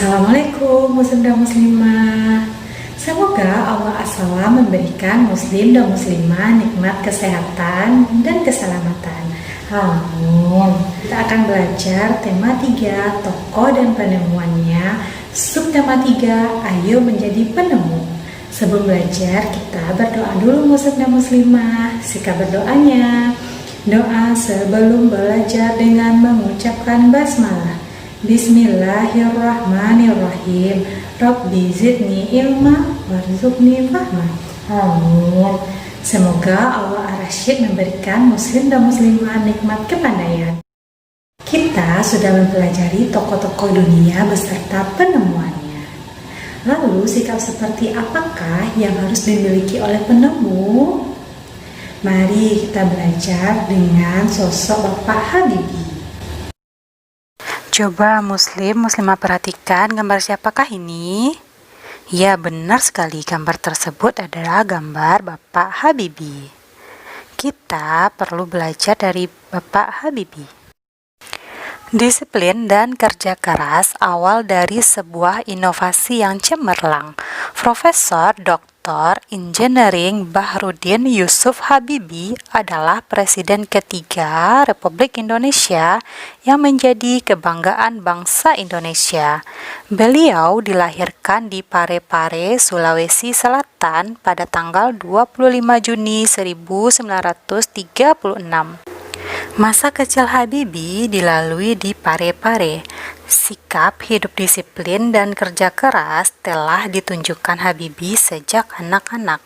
Assalamualaikum muslim dan muslimah. Semoga Allah SWT memberikan muslim dan muslimah nikmat kesehatan dan keselamatan. Amin. Kita akan belajar tema 3, tokoh dan penemuannya. Subtema 3, ayo menjadi penemu. Sebelum belajar, kita berdoa dulu muslim dan muslimah. Sikap berdoanya. Doa sebelum belajar dengan mengucapkan basmalah. Bismillahirrahmanirrahim. Rabbi zidni ilma warzuqni fahma. Amin. Semoga Allah Ar-Rasyid memberikan muslim dan muslimah nikmat kepandaian. Kita sudah mempelajari tokoh-tokoh dunia beserta penemuannya. Lalu sikap seperti apakah yang harus dimiliki oleh penemu? Mari kita belajar dengan sosok Bapak Habibie. Coba muslimah perhatikan gambar siapakah ini? Ya, benar sekali, gambar tersebut adalah gambar Bapak Habibie. Kita perlu belajar dari Bapak Habibie. Disiplin dan kerja keras awal dari sebuah inovasi yang cemerlang. Profesor Dr. Engineering Bahrudin Yusuf Habibie adalah Presiden ketiga Republik Indonesia yang menjadi kebanggaan bangsa Indonesia. Beliau dilahirkan di Parepare, Sulawesi Selatan pada tanggal 25 Juni 1936. Masa kecil Habibie dilalui di Parepare. Sikap hidup disiplin dan kerja keras telah ditunjukkan Habibie sejak anak-anak.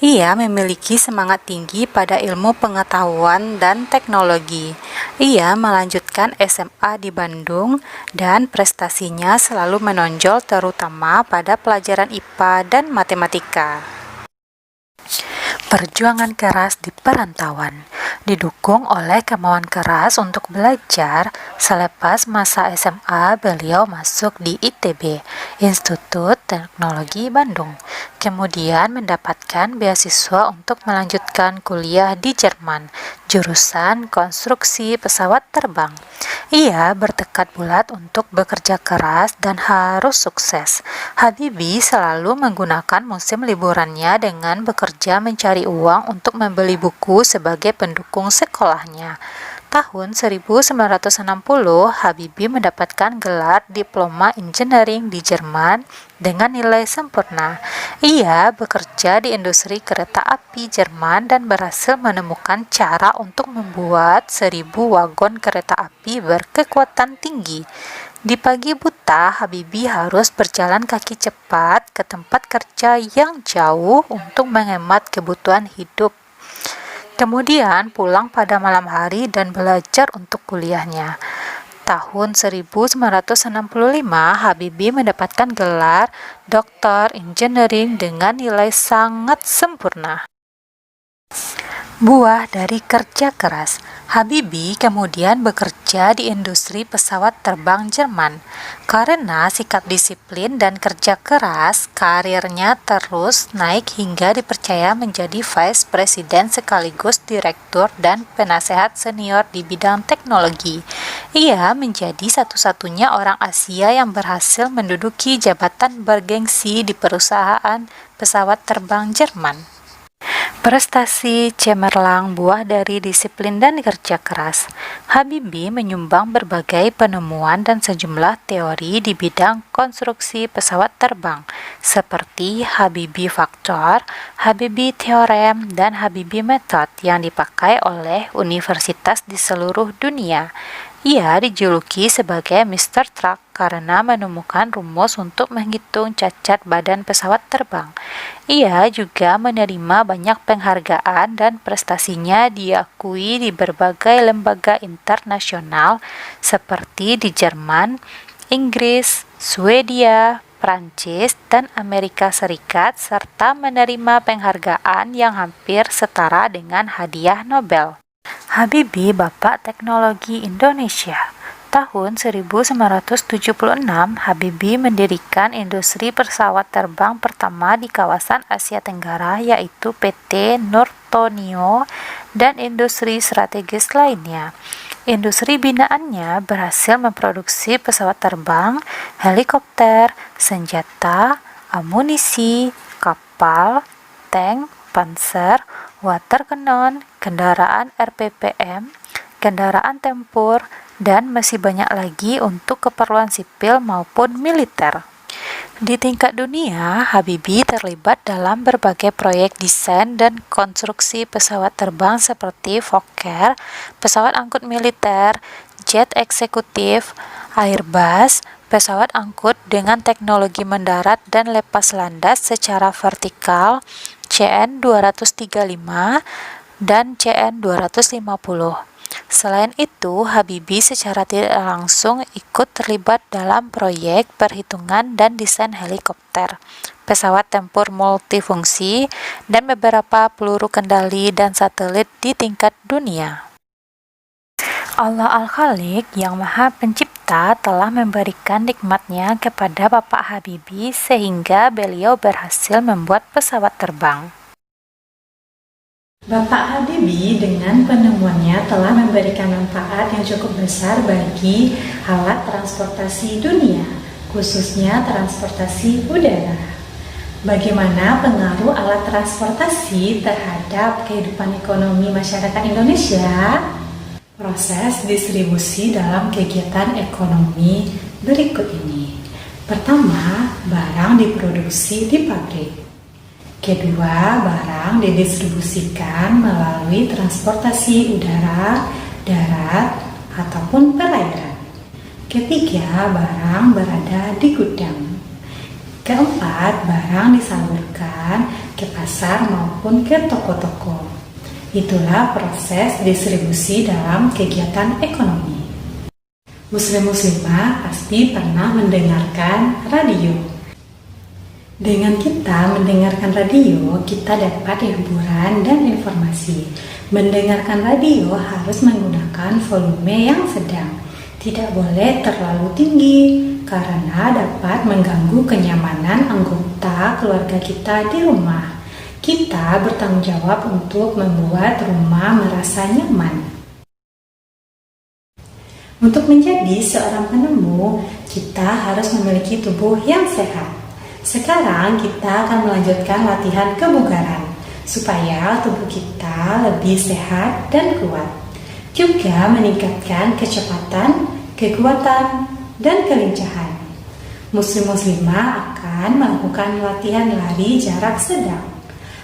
Ia memiliki semangat tinggi pada ilmu pengetahuan dan teknologi. Ia melanjutkan SMA di Bandung dan prestasinya selalu menonjol terutama pada pelajaran IPA dan matematika. Perjuangan keras di perantauan didukung oleh kemauan keras untuk belajar. Selepas masa SMA, beliau masuk di ITB, Institut Teknologi Bandung. Kemudian mendapatkan beasiswa untuk melanjutkan kuliah di Jerman, jurusan konstruksi pesawat terbang. Ia bertekad bulat untuk bekerja keras dan harus sukses. Habibie selalu menggunakan musim liburannya dengan bekerja mencari uang untuk membeli buku sebagai pendukung sekolahnya. Tahun 1960, Habibie mendapatkan gelar Diploma Engineering di Jerman dengan nilai sempurna. Ia bekerja di industri kereta api Jerman dan berhasil menemukan cara untuk membuat 1000 wagon kereta api berkekuatan tinggi. Di pagi buta, Habibie harus berjalan kaki cepat ke tempat kerja yang jauh untuk menghemat kebutuhan hidup. Kemudian pulang pada malam hari dan belajar untuk kuliahnya. Tahun 1965, Habibie mendapatkan gelar Dr. Engineering dengan nilai sangat sempurna. Buah dari kerja keras, Habibie kemudian bekerja di industri pesawat terbang Jerman. Karena sikap disiplin dan kerja keras, karirnya terus naik hingga dipercaya menjadi Vice President sekaligus Direktur dan Penasehat Senior di bidang teknologi. Ia menjadi satu-satunya orang Asia yang berhasil menduduki jabatan bergengsi di perusahaan pesawat terbang Jerman. Prestasi cemerlang buah dari disiplin dan kerja keras. Habibie menyumbang berbagai penemuan dan sejumlah teori di bidang konstruksi pesawat terbang, seperti Habibie Factor, Habibie Theorem, dan Habibie Method yang dipakai oleh universitas di seluruh dunia. Ia dijuluki sebagai Mr. Truck karena menemukan rumus untuk menghitung cacat badan pesawat terbang. Ia juga menerima banyak penghargaan dan prestasinya diakui di berbagai lembaga internasional seperti di Jerman, Inggris, Swedia, Prancis, dan Amerika Serikat, serta menerima penghargaan yang hampir setara dengan hadiah Nobel. Habibie Bapak Teknologi Indonesia. Tahun 1976, Habibie mendirikan industri pesawat terbang pertama di kawasan Asia Tenggara, yaitu PT Nurtonio dan industri strategis lainnya. Industri binaannya berhasil memproduksi pesawat terbang, helikopter, senjata, amunisi, kapal, tank, panser, water cannon, kendaraan RPPM, kendaraan tempur, dan masih banyak lagi untuk keperluan sipil maupun militer. Di tingkat dunia, Habibie terlibat dalam berbagai proyek desain dan konstruksi pesawat terbang seperti Fokker, pesawat angkut militer, jet eksekutif, Airbus, pesawat angkut dengan teknologi mendarat dan lepas landas secara vertikal, CN-235 dan CN-250. Selain itu, Habibie secara tidak langsung ikut terlibat dalam proyek perhitungan dan desain helikopter, pesawat tempur multifungsi, dan beberapa peluru kendali dan satelit di tingkat dunia. Allah Al-Khaliq yang Maha Pencipta telah memberikan nikmatnya kepada Bapak Habibie sehingga beliau berhasil membuat pesawat terbang. Bapak Habibie dengan penemuannya telah memberikan manfaat yang cukup besar bagi alat transportasi dunia, khususnya transportasi udara. Bagaimana pengaruh alat transportasi terhadap kehidupan ekonomi masyarakat Indonesia? Proses distribusi dalam kegiatan ekonomi berikut ini. Pertama, barang diproduksi di pabrik. Kedua, barang didistribusikan melalui transportasi udara, darat, ataupun perairan. Ketiga, barang berada di gudang. Keempat, barang disalurkan ke pasar maupun ke toko-toko. Itulah proses distribusi dalam kegiatan ekonomi. Muslim-muslimah pasti pernah mendengarkan radio. Dengan kita mendengarkan radio, kita dapat hiburan dan informasi. Mendengarkan radio harus menggunakan volume yang sedang. Tidak boleh terlalu tinggi, karena dapat mengganggu kenyamanan anggota keluarga kita di rumah. Kita bertanggung jawab untuk membuat rumah merasa nyaman. Untuk menjadi seorang penemu, kita harus memiliki tubuh yang sehat. Sekarang kita akan melanjutkan latihan kebugaran supaya tubuh kita lebih sehat dan kuat. Juga meningkatkan kecepatan, kekuatan, dan kelincahan. Muslim-muslimah akan melakukan latihan lari jarak sedang.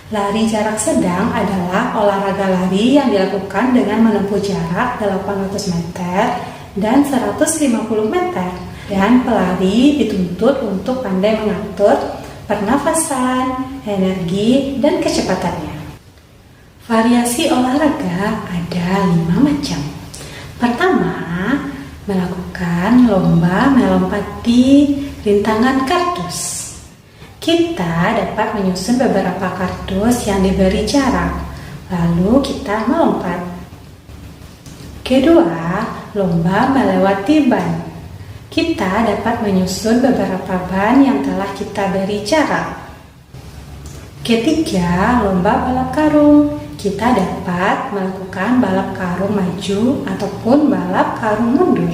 Lari jarak sedang adalah olahraga lari yang dilakukan dengan menempuh jarak 800 meter dan 150 meter. Dan pelari dituntut untuk pandai mengatur pernafasan, energi, dan kecepatannya. Variasi olahraga ada 5 macam. Pertama, melakukan lomba melompati rintangan kardus. Kita dapat menyusun beberapa kardus yang diberi jarak, lalu kita melompat. Kedua, lomba melewati ban. Kita dapat menyusun beberapa ban yang telah kita beri jarak. Ketiga, lomba balap karung. Kita dapat melakukan balap karung maju ataupun balap karung mundur.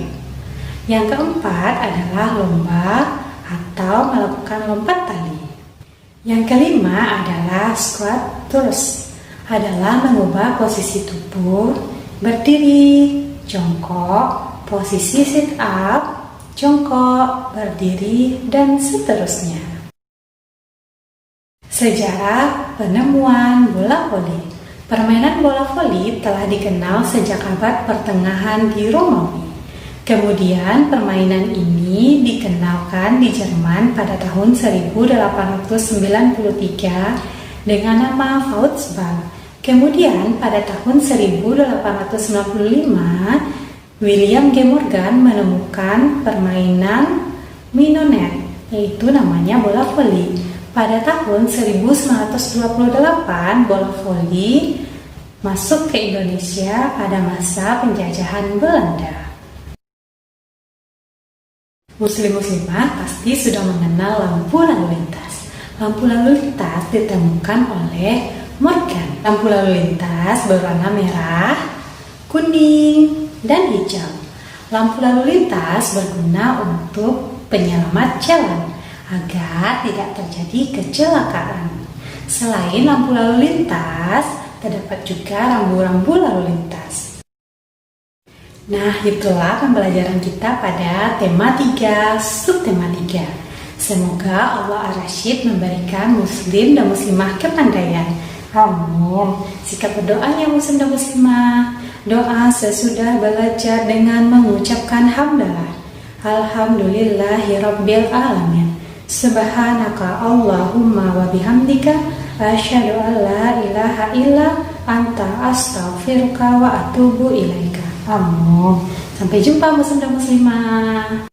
Yang keempat adalah lomba atau melakukan lompat tali. Yang kelima adalah squat thrust, adalah mengubah posisi tubuh, berdiri, jongkok, posisi sit up, jongkok, berdiri, dan seterusnya. Sejarah penemuan bola voli. Permainan bola voli telah dikenal sejak abad pertengahan di Romawi. Kemudian permainan ini dikenalkan di Jerman pada tahun 1893 dengan nama Faustball. Kemudian pada tahun 1895 William G. Morgan menemukan permainan minonet, yaitu namanya bola voli. Pada tahun 1928, bola voli masuk ke Indonesia pada masa penjajahan Belanda. Muslim-muslimah pasti sudah mengenal lampu lalu lintas. Lampu lalu lintas ditemukan oleh Morgan. Lampu lalu lintas berwarna merah, kuning, dan hijau. Lampu lalu lintas berguna untuk penyelamat jalan agar tidak terjadi kecelakaan. Selain lampu lalu lintas, terdapat juga rambu-rambu lalu lintas. Nah, itulah pembelajaran kita pada tema 3, subtema 3. Semoga Allah Ar-Rasyid memberikan muslim dan muslimah kepandaian. Amin. Sikap berdoa ya muslim dan muslimah. Doa sesudah belajar dengan mengucapkan hamdalah. Alhamdulillahirabbil alamin. Subhanaka Allahumma wa bihamdika asyhadu an la ilaha illa anta astaghfiruka wa atubu ilaika. Amin. Sampai jumpa muslim dan muslimah.